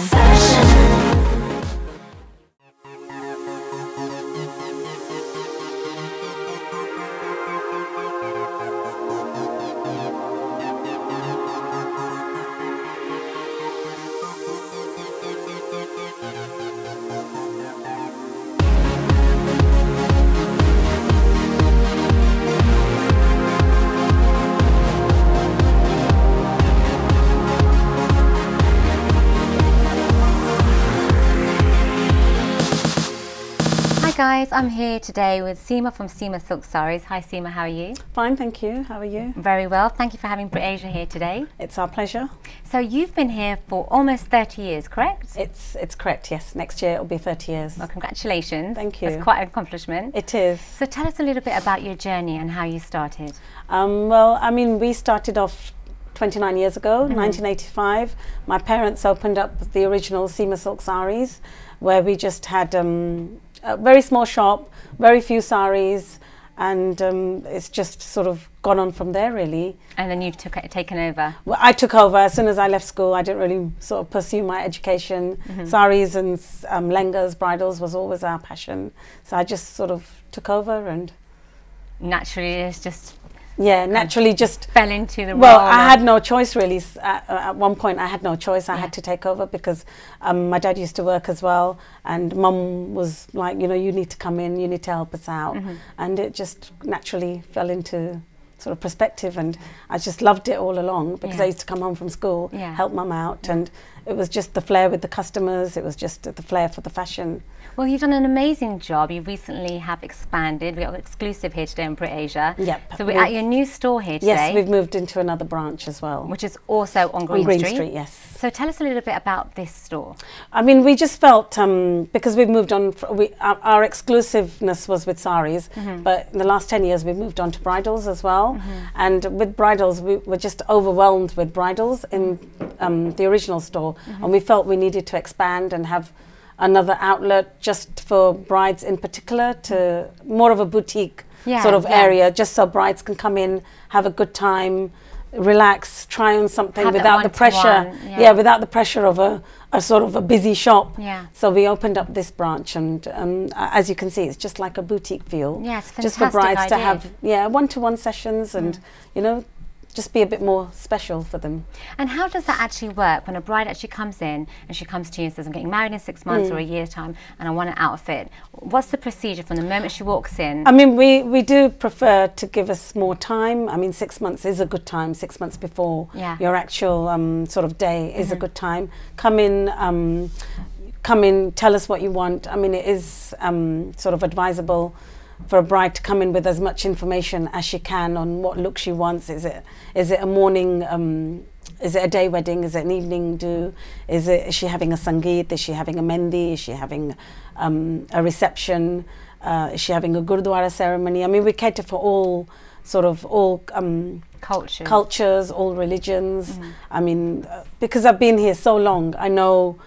Fashion. Hi guys, I'm here today with Seema from Seema Silk Sarees. Hi Seema, how are you? Fine, thank you. How are you? Very well. Thank you for having Asia here today. It's our pleasure. So you've been here for almost 30 years, correct? It's correct, yes. Next year it'll be 30 years. Well, congratulations. Thank you. That's quite an accomplishment. It is. So tell us a little bit about your journey and how you started. Well, I mean, we started off 29 years ago, 1985. My parents opened up the original Seema Silk Sarees, where we just had a very small shop, very few saris, and it's just sort of gone on from there, really. And then you've taken over? Well, I took over as soon as I left school. I didn't really sort of pursue my education. Saris and lengas, bridals was always our passion. So I just sort of took over and... Naturally, it's just... Yeah, naturally just fell into the role. Well, I had no choice really. At one point I had no choice. I had to take over because my dad used to work as well, and mum was like, you know, you need to come in, you need to help us out. And it just naturally fell into sort of perspective, and I just loved it all along because I used to come home from school, help mum out, and it was just the flair with the customers, it was just the flair for the fashion. Well, you've done an amazing job. You recently have expanded. We've got exclusive here today in Asia. Yep. So we're at your new store here today. Yes, we've moved into another branch as well. Which is also on Green Street. Yes. So tell us a little bit about this store. I mean, we just felt, because we've moved on, our exclusiveness was with saris, but in the last 10 years we've moved on to bridals as well. And with bridals, we were just overwhelmed with bridals in the original store. And we felt we needed to expand and have another outlet just for brides in particular, to more of a boutique sort of area, just so brides can come in, have a good time, relax, try on something without the pressure. Without the pressure of a sort of a busy shop. So we opened up this branch, and as you can see, it's just like a boutique feel. Yes, just for brides to have one-to-one sessions, and you know, just be a bit more special for them. And how does that actually work when a bride actually comes in and she comes to you and says, I'm getting married in 6 months or a year's time and I want an outfit? What's the procedure from the moment she walks in? I mean, we do prefer to give us more time. I mean, 6 months is a good time. 6 months before your actual sort of day is a good time. Come in, tell us what you want. I mean, it is sort of advisable for a bride to come in with as much information as she can on what look she wants. Is it a morning, is it a day wedding, is it an evening do, is she having a sangeet, is she having a mendi, is she having a reception, is she having a gurdwara ceremony? I mean, we cater for all cultures, all religions. I mean, because I've been here so long, I know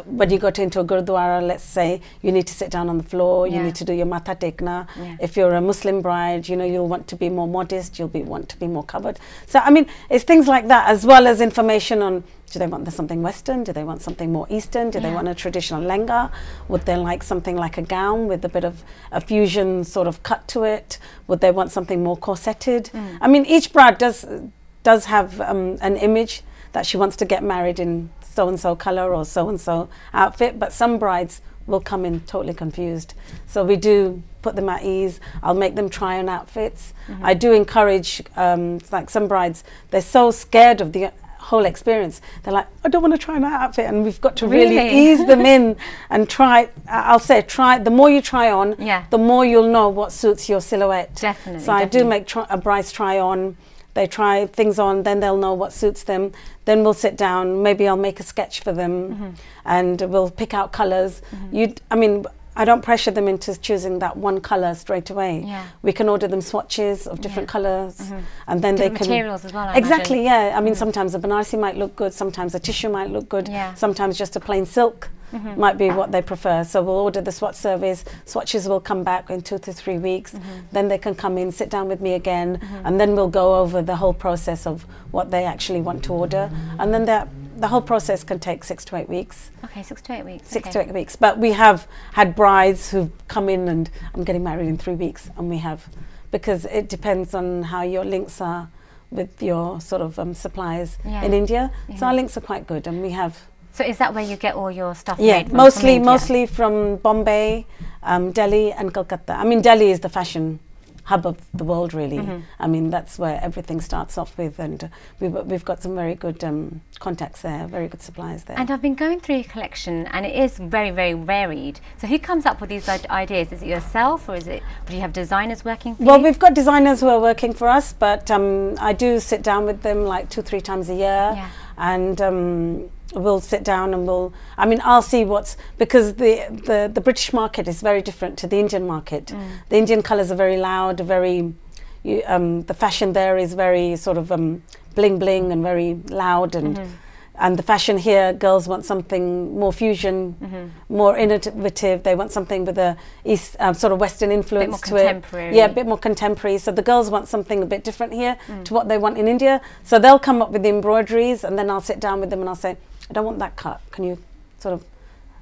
when you go into a gurdwara, let's say, you need to sit down on the floor, you need to do your matha tekna. If you're a Muslim bride, you know, you'll want to be more modest, want to be more covered. So, I mean, it's things like that, as well as information on, do they want something Western? Do they want something more Eastern? Do they want a traditional lenga? Would they like something like a gown with a bit of a fusion sort of cut to it? Would they want something more corseted? I mean, each bride does have an image that she wants to get married in so-and-so color or so-and-so outfit, but some brides will come in totally confused. So we do put them at ease. I'll make them try on outfits. I do encourage, like some brides, they're so scared of the whole experience. They're like, I don't want to try on that outfit, and we've got to really ease them in and try. I'll say, the more you try on, the more you'll know what suits your silhouette. Definitely. So I do make a bride's try on. They try things on, then they'll know what suits them. Then we'll sit down, maybe I'll make a sketch for them, and we'll pick out colors. I mean, I don't pressure them into choosing that one color straight away. We can order them swatches of different colors, and then they can materials as well. Exactly, I mean, sometimes a banarsi might look good, sometimes a tissue might look good, sometimes just a plain silk might be what they prefer. So we'll order the swatch surveys. Swatches will come back in 2 to 3 weeks. Then they can come in, sit down with me again, and then we'll go over the whole process of what they actually want to order. And then the whole process can take 6 to 8 weeks. Okay, 6 to 8 weeks. 6 to 8 weeks. But we have had brides who've come in and I'm getting married in 3 weeks, and we have, because it depends on how your links are with your sort of suppliers in India. So our links are quite good, and we have. So is that where you get all your stuff made from? Mostly from Bombay, Delhi and Kolkata. I mean, Delhi is the fashion hub of the world, really. I mean, that's where everything starts off with, and we've got some very good contacts there, very good suppliers there. And I've been going through your collection, and it is very, very varied. So who comes up with these ideas? Is it yourself, or do you have designers working for you? Well, we've got designers who are working for us, but I do sit down with them like 2-3 times a year, and we'll sit down and I'll see because the British market is very different to the Indian market. The Indian colours are very loud, the fashion there is very sort of bling bling and very loud, and the fashion here, girls want something more fusion, more innovative. They want something with a sort of Western influence to it. Yeah, a bit more contemporary. So the girls want something a bit different here to what they want in India. So they'll come up with the embroideries, and then I'll sit down with them and I'll say, I don't want that cut. Can you sort of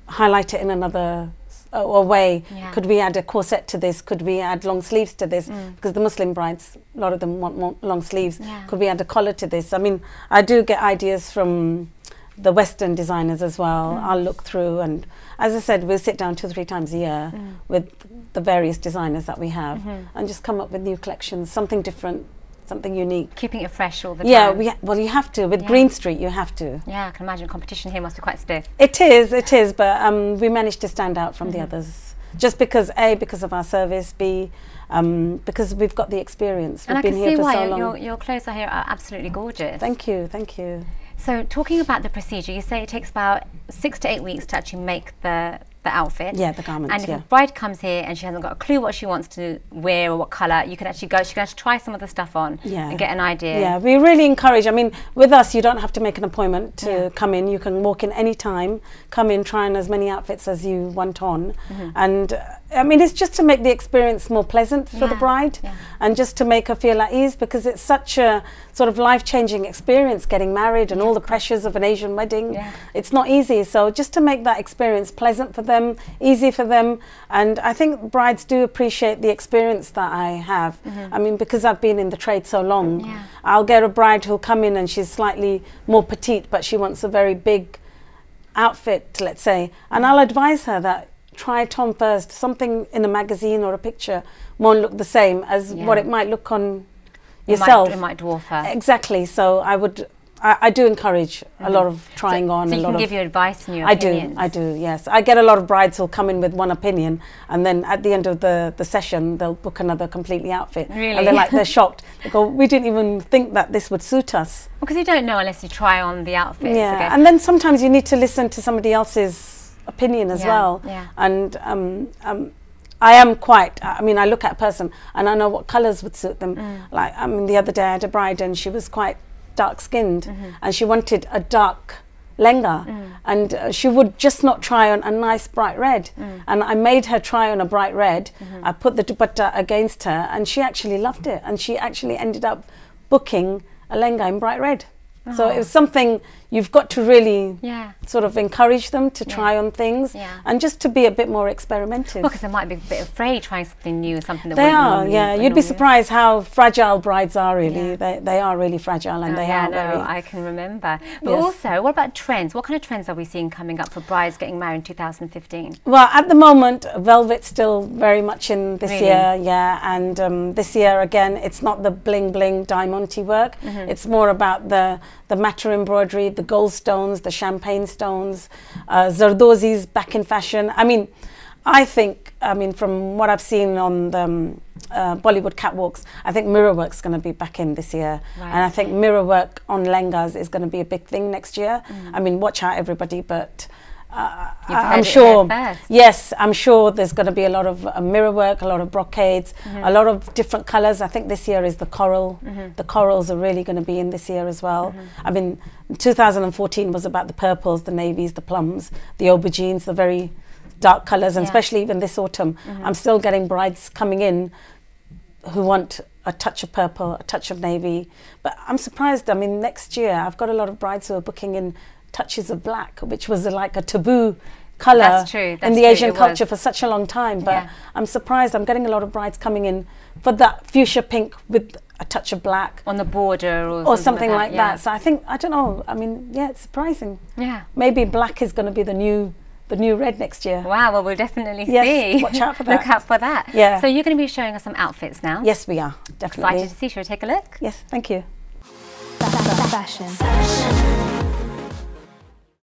highlight it in another way? Could we add a corset to this? Could we add long sleeves to this? Because the Muslim brides, a lot of them want more long sleeves. Could we add a collar to this? I mean, I do get ideas from the Western designers as well. I'll look through, and as I said, we'll sit down 2-3 times a year with the various designers that we have and just come up with new collections, something different, something unique. Keeping it fresh all the time. Yeah, well, you have to. With Green Street, you have to. Yeah, I can imagine competition here must be quite stiff. It is, but we managed to stand out from the others. Just because, A, because of our service, B, because we've got the experience. We've been here for so long. And I can see why your clothes are here are absolutely gorgeous. Thank you, thank you. So talking about the procedure, you say it takes about 6 to 8 weeks to actually make the outfit. Yeah, the garment. And if a bride comes here and she hasn't got a clue what she wants to wear or what colour, you can actually she can actually try some of the stuff on and get an idea. Yeah, we really encourage. I mean, with us, you don't have to make an appointment to come in. You can walk in any time, come in, try on as many outfits as you want on, and I mean, it's just to make the experience more pleasant for the bride, and just to make her feel at ease, because it's such a sort of life-changing experience getting married and all the pressures of an Asian wedding. It's not easy, so just to make that experience pleasant for them, easy for them. And I think brides do appreciate the experience that I have. I mean, because I've been in the trade so long, I'll get a bride who'll come in and she's slightly more petite, but she wants a very big outfit, let's say, and I'll advise her that try it on first. Something in a magazine or a picture won't look the same as what it might look on yourself. It might dwarf her. Exactly. So I do encourage a lot of trying on. So you can give you advice and your opinions. I do, yes. I get a lot of brides who'll come in with one opinion, and then at the end of the session, they'll book another completely outfit. Really? And they're shocked. They go, we didn't even think that this would suit us. Because you don't know unless you try on the outfit. Yeah, and then sometimes you need to listen to somebody else's opinion as well. And I am quite, I mean, I look at a person and I know what colours would suit them. Like, I mean, the other day I had a bride and she was quite dark-skinned, and she wanted a dark lehenga, and she would just not try on a nice bright red, and I made her try on a bright red. I put the dupatta against her, and she actually loved it, and she actually ended up booking a lehenga in bright red. So it was something you've got to really sort of encourage them to try on things, and just to be a bit more experimental. Well, because they might be a bit afraid trying something new, something that they are. You'd be surprised how fragile brides are. Really, they are really fragile, and they are. No, I can remember. But also, what about trends? What kind of trends are we seeing coming up for brides getting married in 2015? Well, at the moment, velvet's still very much in this year. Yeah, and this year again, it's not the bling bling diamante work. It's more about the matter embroidery, the gold stones, the champagne stones, Zardozis back in fashion. I mean, I think, from what I've seen on the Bollywood catwalks, I think mirror work's going to be back in this year. And I think mirror work on lehengas is going to be a big thing next year. I mean, watch out everybody, but I'm sure, yes, I'm sure there's going to be a lot of mirror work, a lot of brocades, a lot of different colours. I think this year is the coral. The corals are really going to be in this year as well. I mean, 2014 was about the purples, the navies, the plums, the aubergines, the very dark colours, and especially even this autumn. I'm still getting brides coming in who want a touch of purple, a touch of navy. But I'm surprised, I mean, next year I've got a lot of brides who are booking in touches of black, which was like a taboo colour in the Asian culture for such a long time. But I'm surprised. I'm getting a lot of brides coming in for that fuchsia pink with a touch of black on the border or something like that. So I think, I don't know, I mean, yeah, it's surprising. Maybe black is going to be the new red next year. Wow, well, we'll definitely see. Watch out for that. Look out for that. Yeah. So you're going to be showing us some outfits now. Yes, we are, definitely. Excited to see. Shall we take a look? Yes, thank you. Fashion.